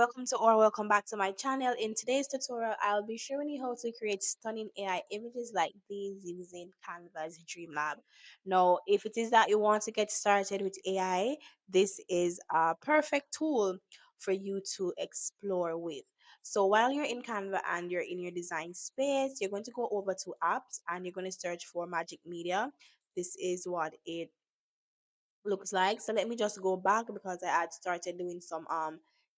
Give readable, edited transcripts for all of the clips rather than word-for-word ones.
Welcome to or welcome back to my channel. In today's tutorial, I'll be showing you how to create stunning AI images like these using Canva's Dreamlab. Now, if it is that you want to get started with AI, this is a perfect tool for you to explore with. So while you're in Canva and you're in your design space, you're going to go over to apps and you're going to search for Magic Media. This is what it looks like. So let me just go back because I had started doing some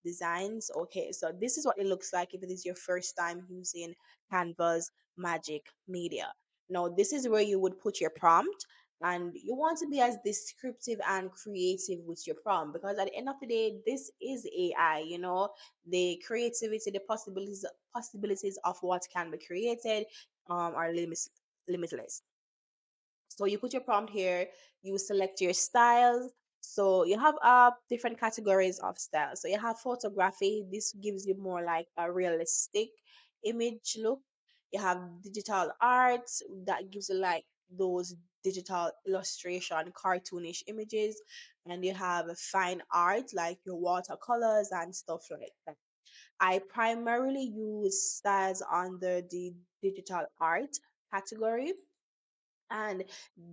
designs. Okay, so this is what it looks like if it is your first time using Canva's Magic Media. Now this is where you would put your prompt, and you want to be as descriptive and creative with your prompt because at the end of the day this is AI, the creativity, the possibilities of what can be created are limitless. So you put your prompt here, you select your styles. So you have different categories of styles. So you have photography. This gives you more like a realistic image look. You have digital art that gives you like those digital illustration, cartoonish images, and you have fine art like your watercolors and stuff like that. I primarily use styles under the digital art category, and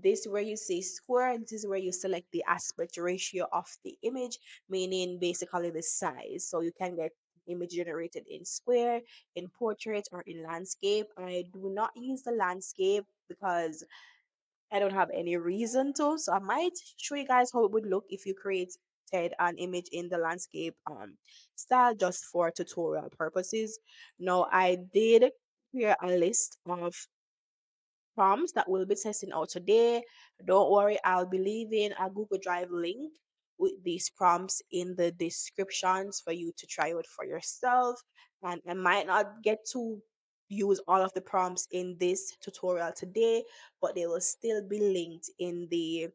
this where you say square, this is where you select the aspect ratio of the image, meaning basically the size. So you can get image generated in square, in portrait, or in landscape. I do not use the landscape because I don't have any reason to. So I might show you guys how it would look if you created an image in the landscape style just for tutorial purposes. Now I did create a list of prompts that we'll be testing out today. Don't worry, I'll be leaving a Google Drive link with these prompts in the descriptions for you to try out for yourself. And I might not get to use all of the prompts in this tutorial today, but they will still be linked in the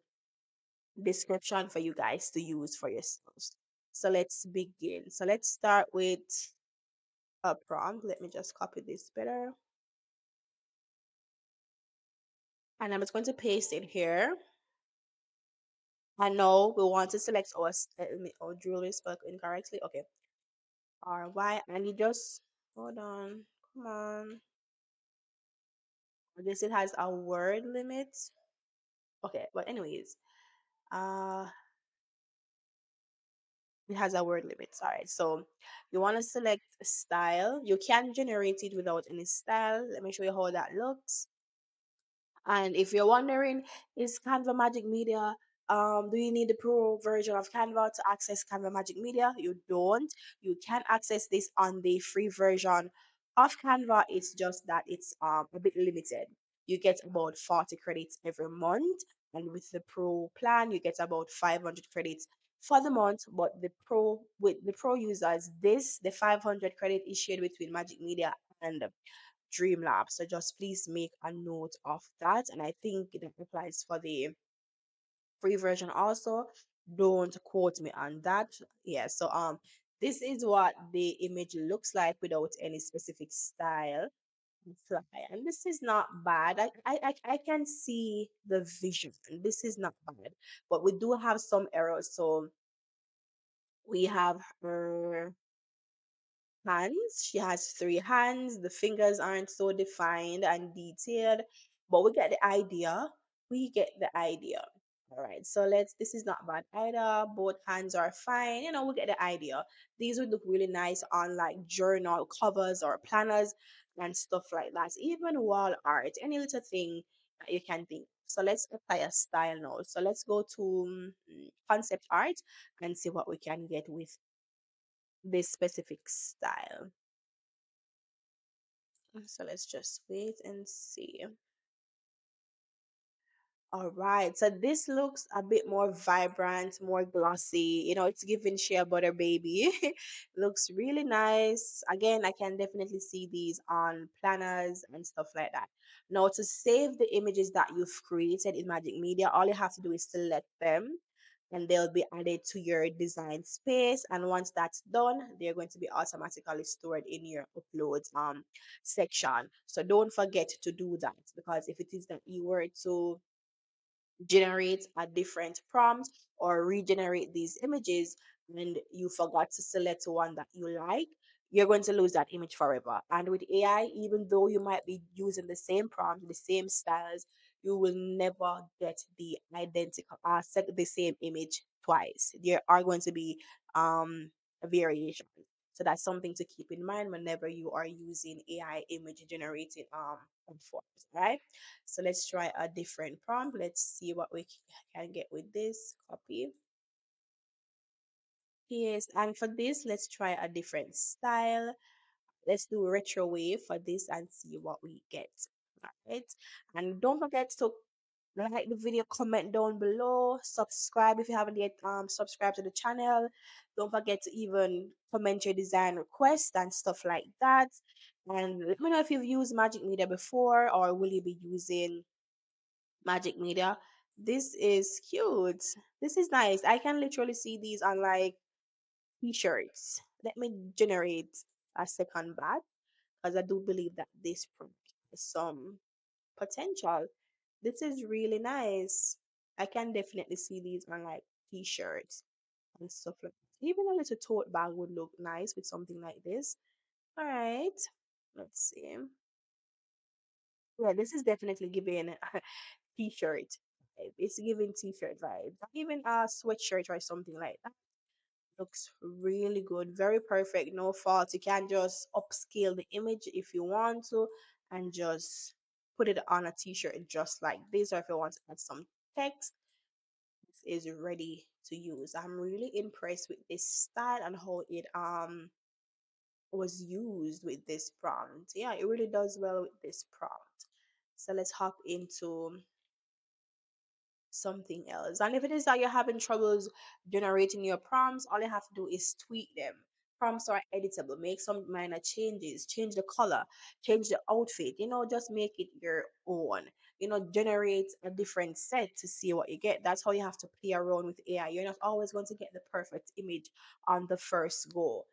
description for you guys to use for yourselves. So let's begin. So let's start with a prompt. Let me just copy this better. And I'm just going to paste it here. I know we want to select our jewelry spelled incorrectly. Okay. RY. And you just hold on. Come on. I guess it has a word limit. Okay, but anyways, uh it has a word limit. Sorry. So you want to select style. You can generate it without any style. Let me show you how that looks. And if you're wondering, is Canva Magic Media, do you need the pro version of Canva to access Canva Magic Media? You don't. You can access this on the free version of Canva. It's just that it's a bit limited. You get about 40 credits every month, and with the pro plan, you get about 500 credits for the month. But the pro with the pro users, the 500 credit is shared between Magic Media and Dreamlab. So just please make a note of that. And I think that applies for the free version also. Don't quote me on that. Yeah, so this is what the image looks like without any specific style. Fly. And this is not bad. I can see the vision. This is not bad. But we do have some errors. So we have her hands. She has three hands. The fingers aren't so defined and detailed, but we get the idea. We get the idea. All right. So this is not bad either. Both hands are fine. We get the idea. These would look really nice on like journal covers or planners and stuff like that. Even wall art, any little thing that you can think. So let's apply a style now. So let's go to concept art and see what we can get with this specific style. So let's just wait and see. All right. So this looks a bit more vibrant, more glossy. It's giving shea butter baby. Looks really nice. Again, I can definitely see these on planners and stuff like that. Now, to save the images that you've created in Magic Media, all you have to do is select them and they'll be added to your design space. And once that's done, they're going to be automatically stored in your uploads section. So don't forget to do that, because if it is that you were to generate a different prompt or regenerate these images, and you forgot to select one that you like, you're going to lose that image forever. And with AI, even though you might be using the same prompt, the same styles, you will never get the identical, the same image twice. There are going to be a variation. So that's something to keep in mind whenever you are using AI image generating platforms, right? So let's try a different prompt. Let's see what we can get with this. Copy. Yes, and for this, let's try a different style. Let's do retro wave for this and see what we get. All right. And don't forget to like the video, comment down below, subscribe if you haven't yet subscribed to the channel. Don't forget to even comment your design requests and stuff like that. And let me know if you've used Magic Media before or will you be using Magic Media. This is cute. This is nice. I can literally see these on like t-shirts. Let me generate a second batch because I do believe that this product has some potential. This is really nice. I can definitely see these on like t-shirts and stuff like that. Even a little tote bag would look nice with something like this. All right, let's see. Yeah, this is definitely giving a t-shirt. Vibe. It's giving t-shirt vibes. Even a sweatshirt or something like that. Looks really good, very perfect, no fault. You can just upscale the image if you want to and just put it on a t-shirt just like this, or if you want to add some text, this is ready to use. I'm really impressed with this style and how it was used with this prompt. Yeah, it really does well with this prompt. So let's hop into something else. And if it is that you're having troubles generating your prompts, all you have to do is tweak them. Prompts are editable. Make some minor changes, change the color, change the outfit, just make it your own. Generate a different set to see what you get. That's how you have to play around with AI. You're not always going to get the perfect image on the first go.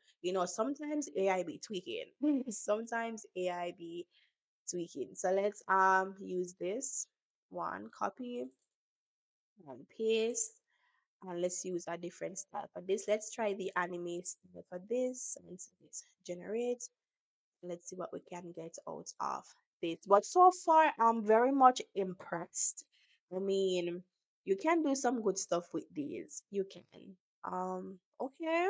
Sometimes AI be tweaking. Sometimes AI be tweaking. So let's use this one, copy and paste, and let's use a different style for this. Let's try the anime style for this and so let's generate. Let's see what we can get out of this. But so far I'm very much impressed. I mean, you can do some good stuff with these. You can. Okay,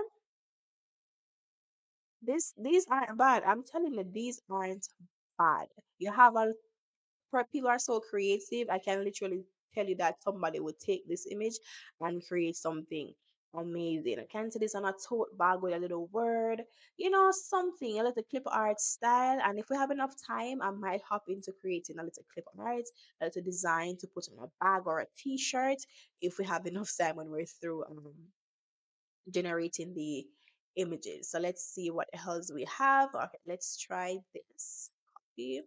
these aren't bad. I'm telling you, these aren't bad. You have a people are so creative. I can literally tell you that somebody would take this image and create something amazing. I can see this on a tote bag with a little word, something, a little clip art style. And if we have enough time, I might hop into creating a little clip art, a little design to put on a bag or a t-shirt if we have enough time when we're through generating the images. So let's see what else we have. Okay, let's try this. Copy,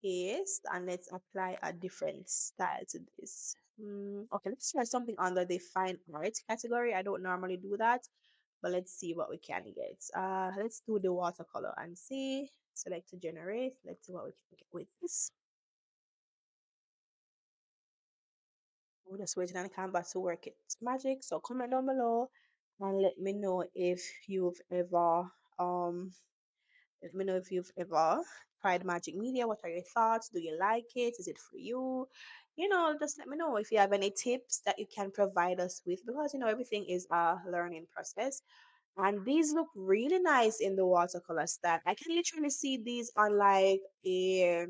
paste, and let's apply a different style to this. Okay, let's try something under the fine art category. I don't normally do that, but let's see what we can get. Let's do the watercolor and see. Select to generate. Let's see what we can get with this. We're just waiting on Canva to work its magic. So comment down below and um let me know if you've ever tried Magic Media. What are your thoughts? Do you like it? Is it for you? Just let me know if you have any tips that you can provide us with because everything is a learning process. And these look really nice in the watercolor style. I can literally see these on like a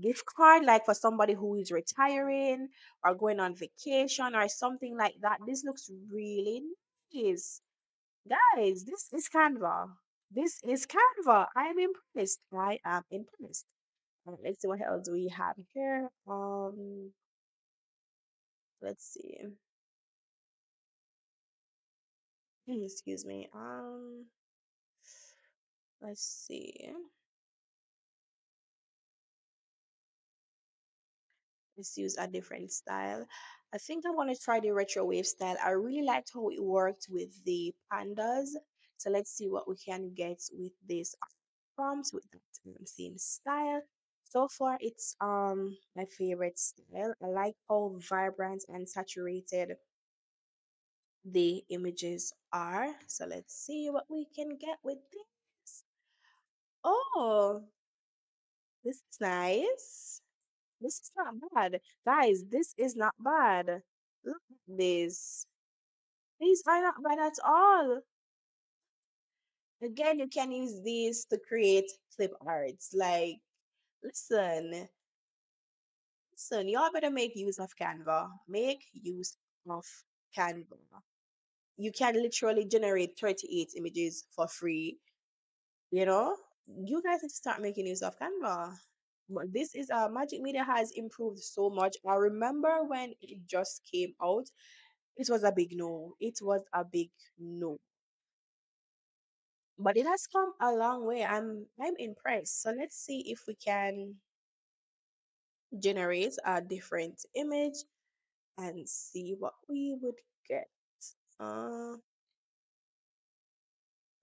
gift card, like for somebody who is retiring or going on vacation or something like that. This looks really nice. Guys, this is Canva. This is Canva. I am impressed. I am impressed. Let's see what else we have here. Let's see. Excuse me. Let's see. Let's use a different style. I think I want to try the retro wave style. I really liked how it worked with the pandas. So let's see what we can get with this prompts with that same style. So far, it's my favorite style. I like how vibrant and saturated the images are. So let's see what we can get with this. Oh, this is nice. This is not bad. Guys, this is not bad. Look at this. These are not bad at all. Again, you can use these to create clip arts. Like, listen, listen, y'all better make use of Canva. Make use of Canva. You can literally generate 38 images for free. You know, you guys need to start making use of Canva. But this is Magic Media has improved so much. I remember when it just came out, it was a big no. It was a big no. But it has come a long way. I'm impressed. So let's see if we can generate a different image and see what we would get. Uh,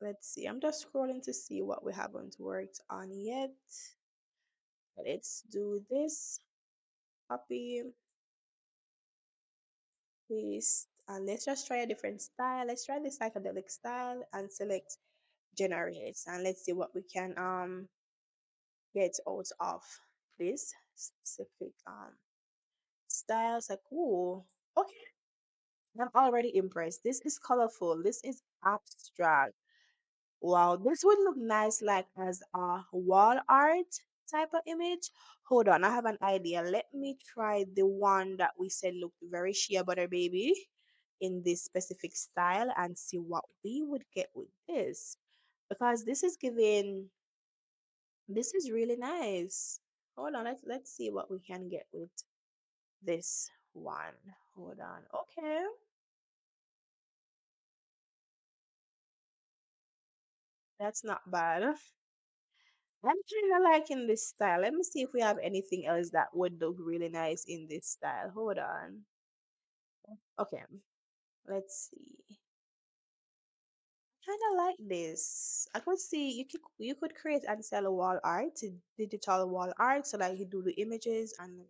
let's see. I'm just scrolling to see what we haven't worked on yet. Let's do this. Copy, paste, and let's just try a different style. Let's try the psychedelic style and select generate. And let's see what we can get out of this specific styles. Like, ooh, okay. I'm already impressed. This is colorful. This is abstract. Wow, this would look nice like as a wall art type of image. Hold on, I have an idea. Let me try the one that we said looked very shea butter baby in this specific style and see what we would get with this. Because this is really nice. Hold on, let's see what we can get with this one. Hold on. Okay. That's not bad. I'm kind of liking this style. Let me see if we have anything else that would look really nice in this style. Hold on. Okay, let's see. Kind of like this. I could see you could create and sell a wall art, digital wall art. So like you do the images and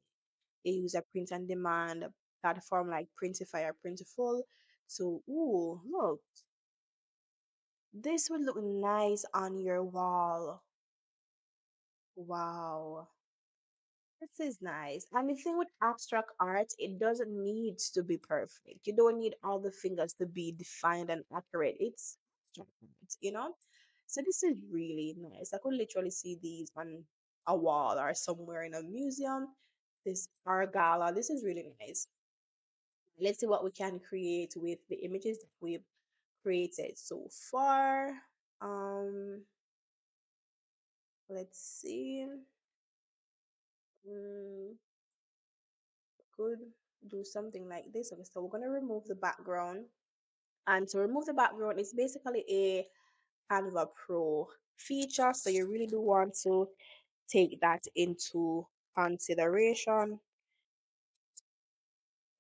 you use a print on demand platform like Printify or Printful. So ooh, look, this would look nice on your wall. Wow. This is nice. And the thing with abstract art, it doesn't need to be perfect. You don't need all the fingers to be defined and accurate. It's abstract art. So this is really nice. I could literally see these on a wall or somewhere in a museum. This art gala. This is really nice. Let's see what we can create with the images that we've created so far. Um, let's see. Mm, could do something like this. Okay, so we're gonna remove the background. And to remove the background, it's basically a Canva Pro feature. So you really do want to take that into consideration.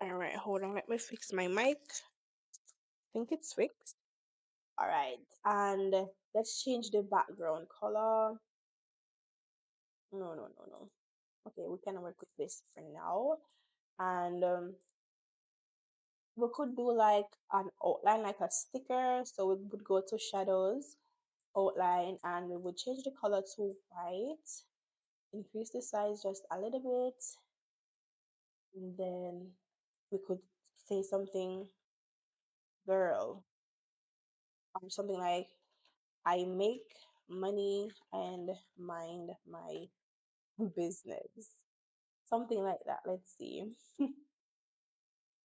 All right, hold on, let me fix my mic. I think it's fixed. All right, and let's change the background color. No, no, no, no. Okay, we can work with this for now. And we could do like an outline, like a sticker. So we would go to shadows, outline, and we would change the color to white, increase the size just a little bit, and then we could say something girl or something like I make money and mind my business. Something like that. Let's see.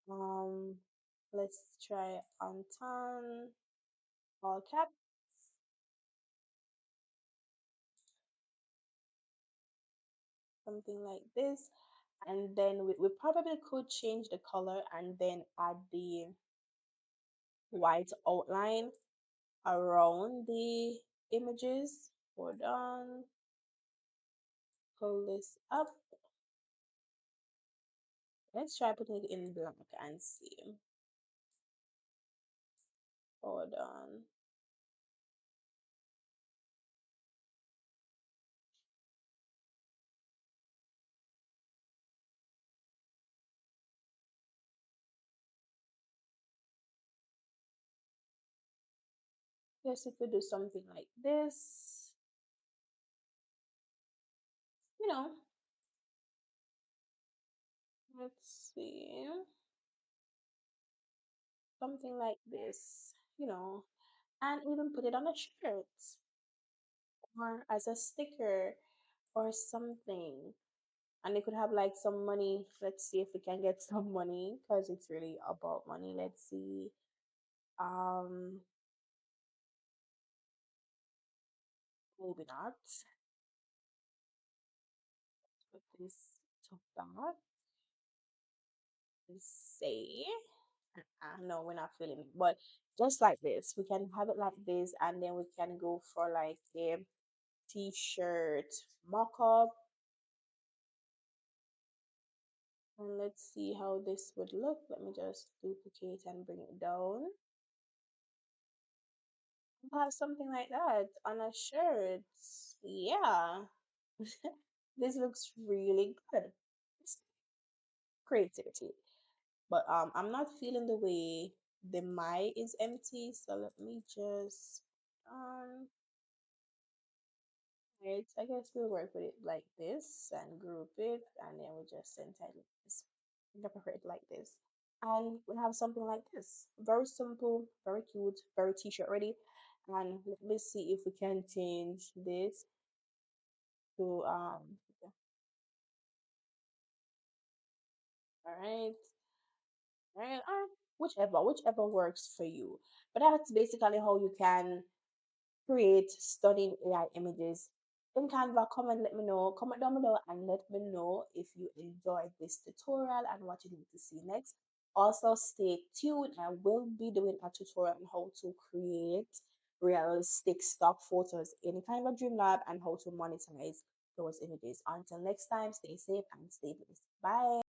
Um let's try Anton all caps, something like this. And then we probably could change the color and then add the white outline around the images. Hold on, pull this up. Let's try putting it in black and see. Hold on. Yes, if we do something like this, you know, let's see, something like this, and even put it on a shirt or as a sticker or something. And they could have like some money. Let's see if we can get some money because it's really about money. Let's see. Um, maybe not. Put this to that. Let's say. No, we're not feeling it. But just like this, we can have it like this, and then we can go for like a t-shirt mock-up. And let's see how this would look. Let me just duplicate and bring it down. Have something like that on a shirt. Yeah. This looks really good. It's creativity. But I'm not feeling the way the my is empty, so let me just right, I guess we'll work with it like this and group it, and then we just entitle this. Interpret it like this. And we have something like this. Very simple, very cute, very t-shirt ready. And let me see if we can change this to all right, all right, whichever works for you. But that's basically how you can create stunning AI images in Canva. Comment down below and let me know if you enjoyed this tutorial and what you need to see next. Also, stay tuned. I will be doing a tutorial on how to create realistic stock photos in Canva Dreamlab and how to monetize those images. Until next time, stay safe and stay blessed. Bye.